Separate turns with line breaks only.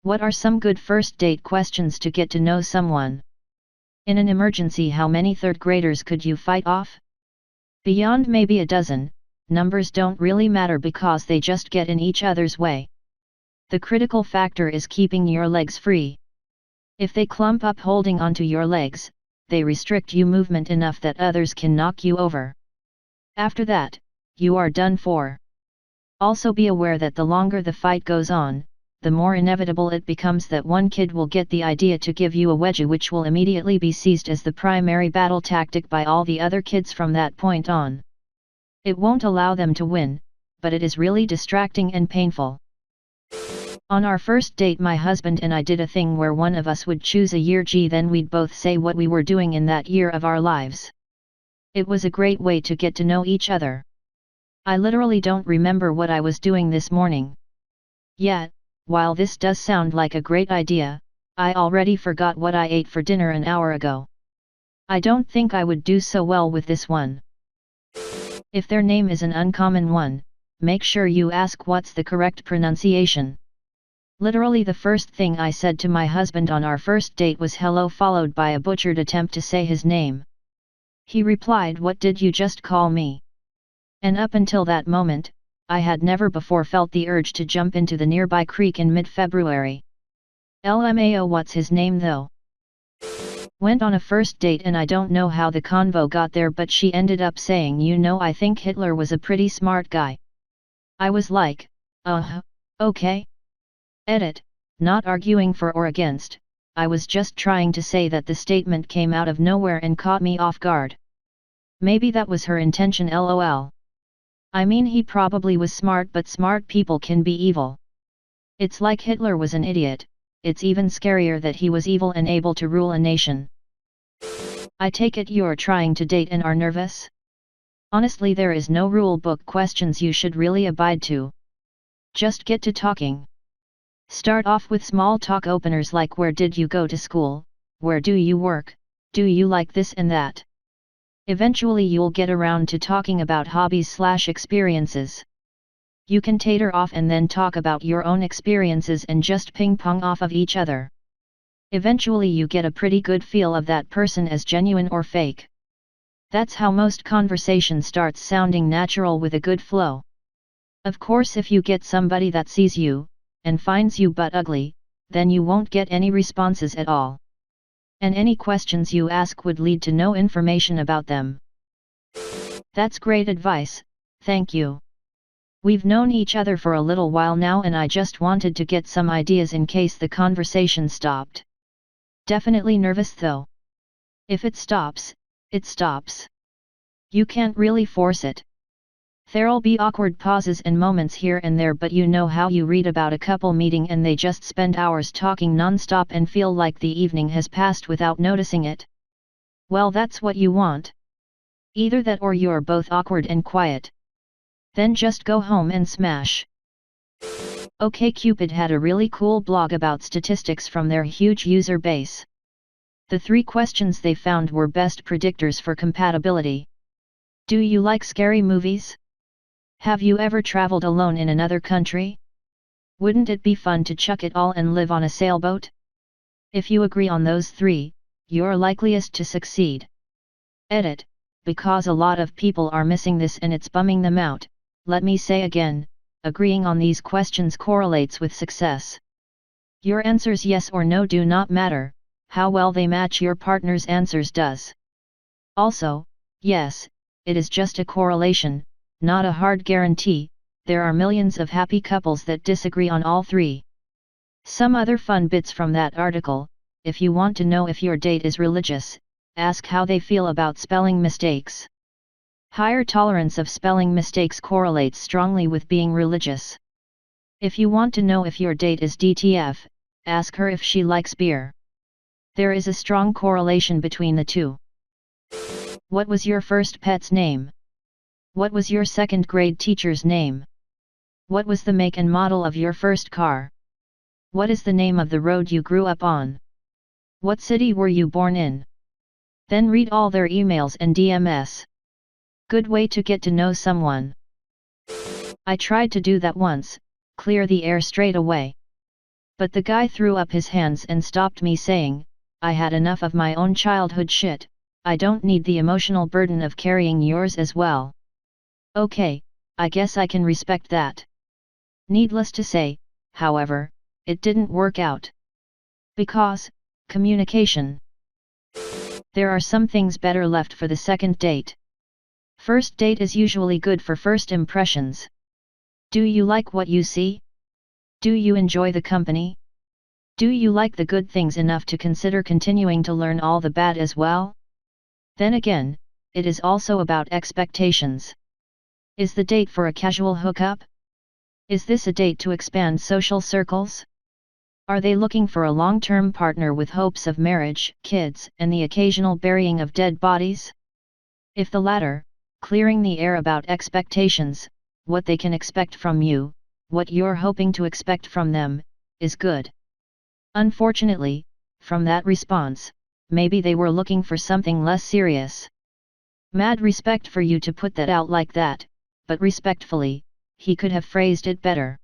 What are some good first date questions to get to know someone? In an emergency, how many third graders could you fight off? Beyond maybe a dozen, numbers don't really matter because they just get in each other's way. The critical factor is keeping your legs free. If they clump up holding onto your legs, they restrict you movement enough that others can knock you over. After that, you are done for. Also be aware that the longer the fight goes on, the more inevitable it becomes that one kid will get the idea to give you a wedgie, which will immediately be seized as the primary battle tactic by all the other kids from that point on. It won't allow them to win, but it is really distracting and painful. On our first date, my husband and I did a thing where one of us would choose a year, then we'd both say what we were doing in that year of our lives. It was a great way to get to know each other. I literally don't remember what I was doing this morning. Yet, while this does sound like a great idea, I already forgot what I ate for dinner an hour ago. I don't think I would do so well with this one. If their name is an uncommon one, make sure you ask what's the correct pronunciation. Literally the first thing I said to my husband on our first date was hello, followed by a butchered attempt to say his name. He replied, "What did you just call me?" And up until that moment, I had never before felt the urge to jump into the nearby creek in mid-February. LMAO, what's his name though? Went on a first date and I don't know how the convo got there, but she ended up saying, I think Hitler was a pretty smart guy. I was like, okay. Edit, not arguing for or against, I was just trying to say that the statement came out of nowhere and caught me off guard. Maybe that was her intention, lol. I mean, he probably was smart, but smart people can be evil. It's like Hitler was an idiot, it's even scarier that he was evil and able to rule a nation. I take it you're trying to date and are nervous? Honestly, there is no rule book questions you should really abide to. Just get to talking. Start off with small talk openers like where did you go to school, where do you work, do you like this and that. Eventually you'll get around to talking about hobbies/experiences. You can tater off and then talk about your own experiences and just ping pong off of each other. Eventually you get a pretty good feel of that person as genuine or fake. That's how most conversation starts, sounding natural with a good flow. Of course, if you get somebody that sees you, and finds you butt ugly, then you won't get any responses at all. And any questions you ask would lead to no information about them. That's great advice, thank you. We've known each other for a little while now and I just wanted to get some ideas in case the conversation stopped. Definitely nervous though. If it stops, it stops. You can't really force it. There'll be awkward pauses and moments here and there, but you know how you read about a couple meeting and they just spend hours talking non-stop and feel like the evening has passed without noticing it? Well, that's what you want. Either that or you're both awkward and quiet. Then just go home and smash. OkCupid had a really cool blog about statistics from their huge user base. The 3 questions they found were best predictors for compatibility. Do you like scary movies? Have you ever traveled alone in another country? Wouldn't it be fun to chuck it all and live on a sailboat? If you agree on those 3, you're likeliest to succeed. Edit, because a lot of people are missing this and it's bumming them out, let me say again, agreeing on these questions correlates with success. Your answers yes or no do not matter, how well they match your partner's answers does. Also, yes, it is just a correlation, not a hard guarantee. There are millions of happy couples that disagree on all 3. Some other fun bits from that article: if you want to know if your date is religious, ask how they feel about spelling mistakes. Higher tolerance of spelling mistakes correlates strongly with being religious. If you want to know if your date is DTF, ask her if she likes beer. There is a strong correlation between the two. What was your first pet's name? What was your second grade teacher's name? What was the make and model of your first car? What is the name of the road you grew up on? What city were you born in? Then read all their emails and DMs. Good way to get to know someone. I tried to do that once, clear the air straight away. But the guy threw up his hands and stopped me saying, I had enough of my own childhood shit, I don't need the emotional burden of carrying yours as well. Okay, I guess I can respect that. Needless to say, however, it didn't work out. Because, communication. There are some things better left for the second date. First date is usually good for first impressions. Do you like what you see? Do you enjoy the company? Do you like the good things enough to consider continuing to learn all the bad as well? Then again, it is also about expectations. Is the date for a casual hookup? Is this a date to expand social circles? Are they looking for a long-term partner with hopes of marriage, kids, and the occasional burying of dead bodies? If the latter, clearing the air about expectations, what they can expect from you, what you're hoping to expect from them, is good. Unfortunately, from that response, maybe they were looking for something less serious. Mad respect for you to put that out like that, but respectfully, he could have phrased it better.